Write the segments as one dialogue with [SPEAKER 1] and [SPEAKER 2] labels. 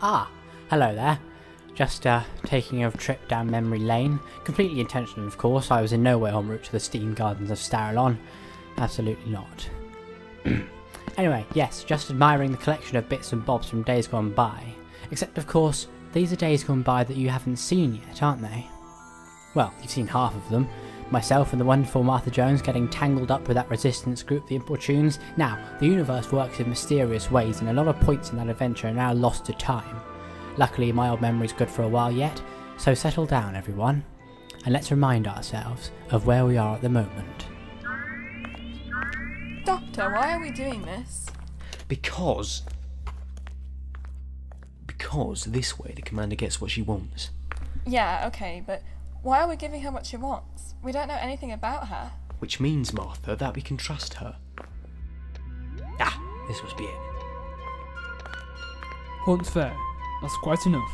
[SPEAKER 1] Ah, hello there. Just taking a trip down memory lane. Completely intentional, of course. I was in no way en route to the steam gardens of Staralon. Absolutely not. Anyway, yes, just admiring the collection of bits and bobs from days gone by. Except, of course, these are days gone by that you haven't seen yet, aren't they? Well, you've seen half of them. Myself and the wonderful Martha Jones getting tangled up with that resistance group, the Importunes. Now, the universe works in mysterious ways, and a lot of points in that adventure are now lost to time. Luckily, my old memory's good for a while yet, so settle down, everyone, and let's remind ourselves of where we are at the moment.
[SPEAKER 2] Doctor, why are we doing this?
[SPEAKER 3] Because this way the commander gets what she wants.
[SPEAKER 2] Yeah, okay, but why are we giving her what she wants? We don't know anything about her.
[SPEAKER 3] Which means, Martha, that we can trust her. Ah, this must be it.
[SPEAKER 4] Hunt's fair. That's quite enough.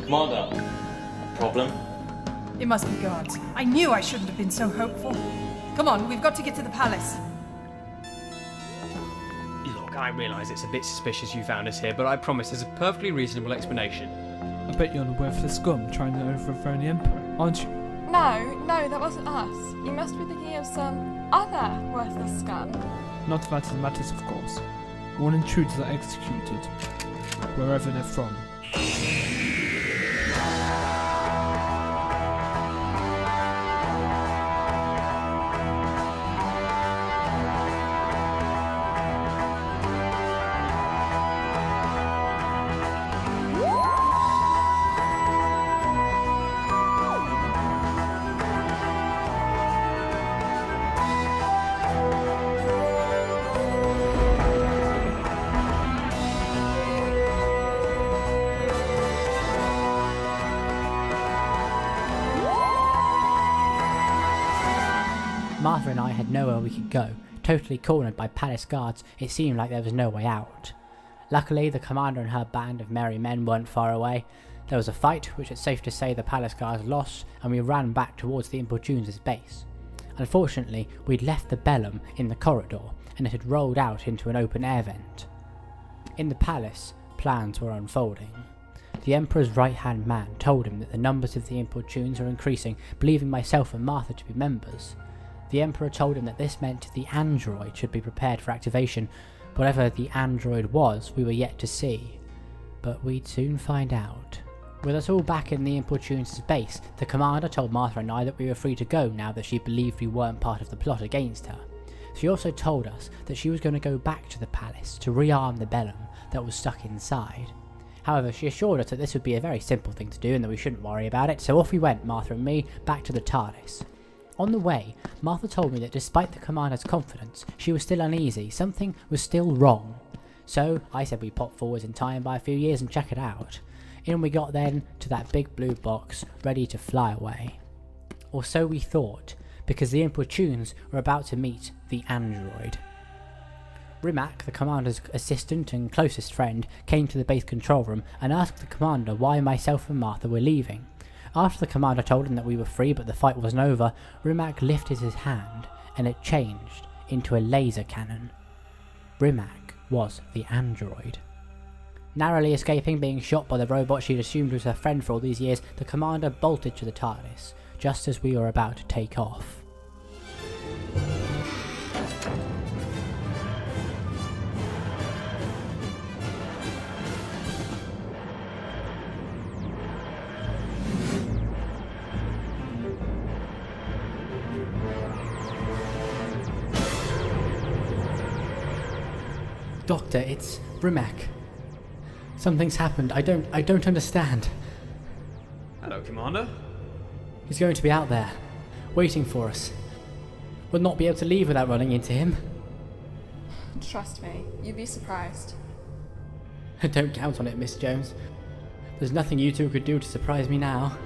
[SPEAKER 5] Commander, problem?
[SPEAKER 6] It must be guards. I knew I shouldn't have been so hopeful. Come on, we've got to get to the palace.
[SPEAKER 7] Look, I realise it's a bit suspicious you found us here, but I promise there's a perfectly reasonable explanation.
[SPEAKER 4] I bet you're the worthless scum trying to overthrow the Emperor, aren't you?
[SPEAKER 2] No, that wasn't us. You must be thinking of some other worthless scum.
[SPEAKER 4] Not that it matters, of course. All intruders are executed, wherever they're from.
[SPEAKER 1] Martha and I had nowhere we could go. Totally cornered by palace guards, it seemed like there was no way out. Luckily, the commander and her band of merry men weren't far away. There was a fight, which it's safe to say the palace guards lost, and we ran back towards the Importunes' base. Unfortunately, we'd left the bellum in the corridor, and it had rolled out into an open air vent. In the palace, plans were unfolding. The Emperor's right-hand man told him that the numbers of the Importunes are increasing, believing myself and Martha to be members. The Emperor told him that this meant the android should be prepared for activation. Whatever the android was, we were yet to see. But we'd soon find out. With us all back in the Importunes' base, the commander told Martha and I that we were free to go now that she believed we weren't part of the plot against her. She also told us that she was going to go back to the palace to rearm the bellum that was stuck inside. However, she assured us that this would be a very simple thing to do and that we shouldn't worry about it, so off we went, Martha and me, back to the TARDIS. On the way, Martha told me that despite the commander's confidence, she was still uneasy, something was still wrong. So I said we'd pop forwards in time by a few years and check it out. In we got then to that big blue box, ready to fly away. Or so we thought, because the Importunes were about to meet the android. Rimac, the commander's assistant and closest friend, came to the base control room and asked the commander why myself and Martha were leaving. After the commander told him that we were free but the fight wasn't over, Rimac lifted his hand and it changed into a laser cannon. Rimac was the android. Narrowly escaping being shot by the robot she'd assumed was her friend for all these years, the commander bolted to the TARDIS, just as we were about to take off. Doctor, it's Rimac. Something's happened. I don't understand.
[SPEAKER 7] Hello, Commander.
[SPEAKER 1] He's going to be out there, waiting for us. We'll not be able to leave without running into him.
[SPEAKER 2] Trust me, you'd be surprised.
[SPEAKER 1] Don't count on it, Miss Jones. There's nothing you two could do to surprise me now.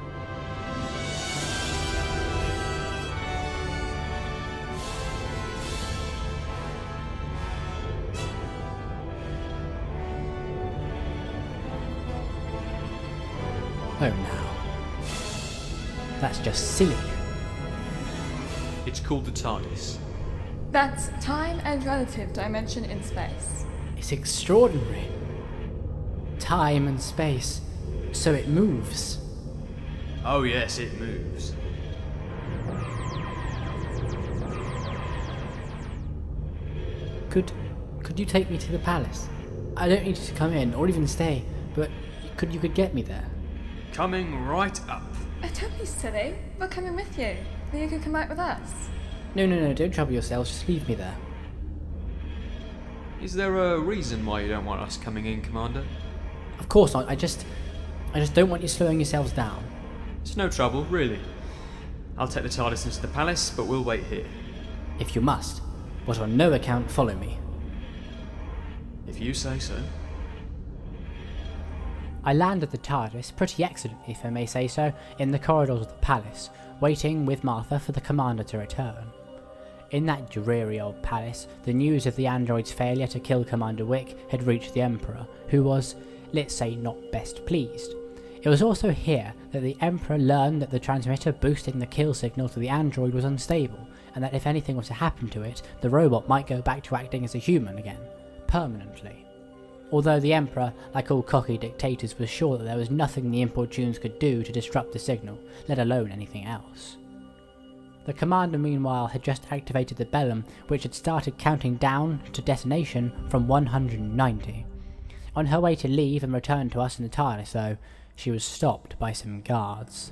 [SPEAKER 1] That's just silly.
[SPEAKER 3] It's called the TARDIS.
[SPEAKER 2] That's time and relative dimension in space.
[SPEAKER 1] It's extraordinary. Time and space, so it moves.
[SPEAKER 3] Oh yes, it moves.
[SPEAKER 1] Could you take me to the palace? I don't need you to come in, or even stay, but you could get me there.
[SPEAKER 3] Coming right up.
[SPEAKER 2] Don't be silly. We're coming with you. Then you can come out with us.
[SPEAKER 1] No, don't trouble yourselves, just leave me there.
[SPEAKER 3] Is there a reason why you don't want us coming in, Commander?
[SPEAKER 1] Of course not, I just don't want you slowing yourselves down.
[SPEAKER 3] It's no trouble, really. I'll take the TARDIS into the palace, but we'll wait here.
[SPEAKER 1] If you must, but on no account follow me.
[SPEAKER 3] If you say so.
[SPEAKER 1] I landed the TARDIS, pretty excellently if I may say so, in the corridors of the palace, waiting with Martha for the Commander to return. In that dreary old palace, the news of the android's failure to kill Commander Wick had reached the Emperor, who was, let's say, not best pleased. It was also here that the Emperor learned that the transmitter boosting the kill signal to the android was unstable, and that if anything was to happen to it, the robot might go back to acting as a human again, permanently. Although the Emperor, like all cocky dictators, was sure that there was nothing the Importunes could do to disrupt the signal, let alone anything else. The Commander meanwhile had just activated the bellum, which had started counting down to detonation from 190. On her way to leave and return to us in the TARDIS though, she was stopped by some guards.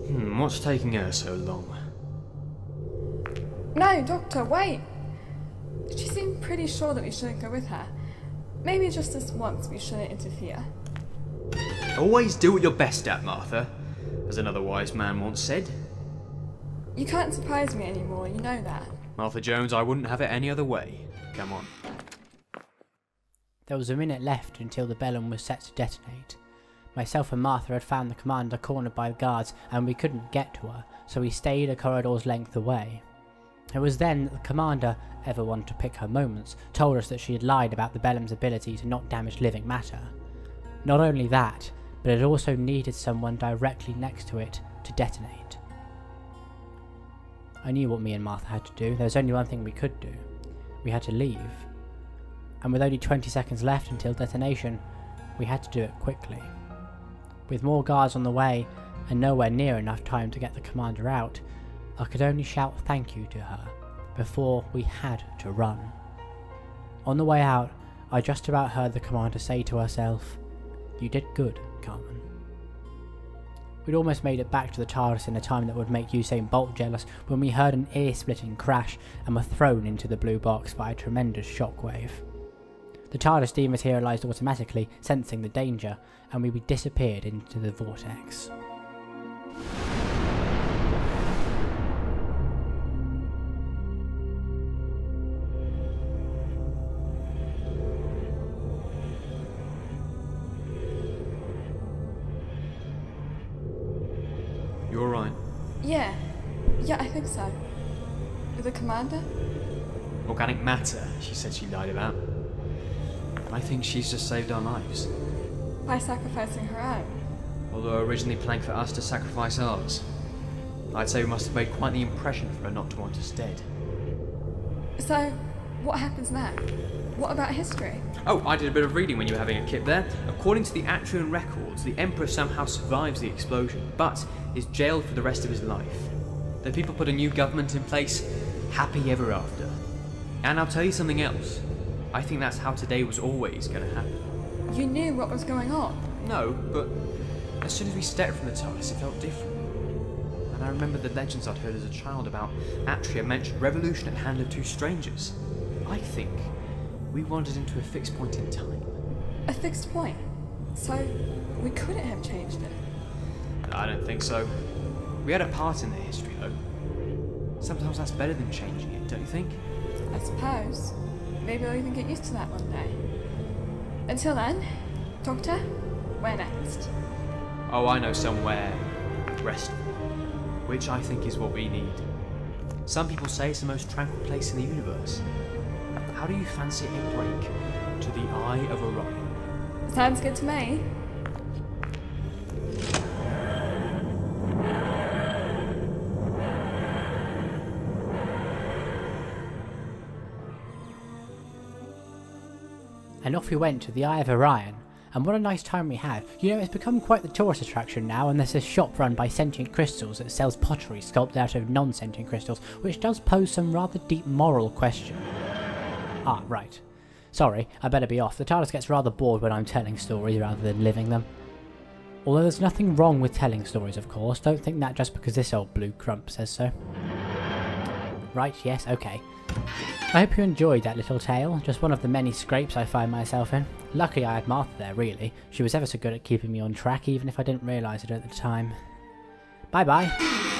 [SPEAKER 3] What's taking her so long?
[SPEAKER 2] No, Doctor, wait! She seemed pretty sure that we shouldn't go with her. Maybe just this once we shouldn't interfere.
[SPEAKER 3] Always do what you're best at, Martha, as another wise man once said.
[SPEAKER 2] You can't surprise me anymore, you know that.
[SPEAKER 3] Martha Jones, I wouldn't have it any other way. Come on.
[SPEAKER 1] There was a minute left until the bellum was set to detonate. Myself and Martha had found the Commander cornered by the guards and we couldn't get to her, so we stayed a corridor's length away. It was then that the Commander, ever one to pick her moments, told us that she had lied about the bellum's ability to not damage living matter. Not only that, but it also needed someone directly next to it to detonate. I knew what me and Martha had to do. There was only one thing we could do. We had to leave. And with only 20 seconds left until detonation, we had to do it quickly. With more guards on the way, and nowhere near enough time to get the Commander out, I could only shout thank you to her, before we had to run. On the way out, I just about heard the Commander say to herself, "You did good, Carmen." We'd almost made it back to the TARDIS in a time that would make Usain Bolt jealous when we heard an ear-splitting crash and were thrown into the blue box by a tremendous shockwave. The TARDIS dematerialised automatically, sensing the danger, and we disappeared into the vortex.
[SPEAKER 3] You alright?
[SPEAKER 2] Yeah, I think so. The Commander?
[SPEAKER 3] Organic matter, she said she lied about. I think she's just saved our lives.
[SPEAKER 2] By sacrificing her own.
[SPEAKER 3] Although originally planning for us to sacrifice ours. I'd say we must have made quite the impression for her not to want us dead.
[SPEAKER 2] So, what happens next? What about history?
[SPEAKER 3] Oh, I did a bit of reading when you were having a kip there. According to the Atrian records, the Emperor somehow survives the explosion, but is jailed for the rest of his life. The people put a new government in place, happy ever after. And I'll tell you something else. I think that's how today was always going to happen.
[SPEAKER 2] You knew what was going on?
[SPEAKER 3] No, but as soon as we stepped from the TARDIS, it felt different. And I remember the legends I'd heard as a child about Atria mentioned revolution at the hand of two strangers. I think we wandered into a fixed point in time.
[SPEAKER 2] A fixed point? So, we couldn't have changed it?
[SPEAKER 3] I don't think so. We had a part in the history, though. Sometimes that's better than changing it, don't you think?
[SPEAKER 2] I suppose. Maybe I'll even get used to that one day. Until then, Doctor, where next?
[SPEAKER 3] Oh, I know somewhere restful, which I think is what we need. Some people say it's the most tranquil place in the universe. How do you fancy a break to the Eye of Orion?
[SPEAKER 2] Sounds good to me.
[SPEAKER 1] And off we went to the Eye of Orion. And what a nice time we had. You know, it's become quite the tourist attraction now, and there's this shop run by Sentient Crystals that sells pottery sculpted out of non-sentient crystals, which does pose some rather deep moral question. Ah, right. Sorry, I better be off. The TARDIS gets rather bored when I'm telling stories rather than living them. Although there's nothing wrong with telling stories, of course. Don't think that just because this old blue crump says so. Right, yes, okay. I hope you enjoyed that little tale, just one of the many scrapes I find myself in. Luckily I had Martha there, really. She was ever so good at keeping me on track, even if I didn't realise it at the time. Bye bye!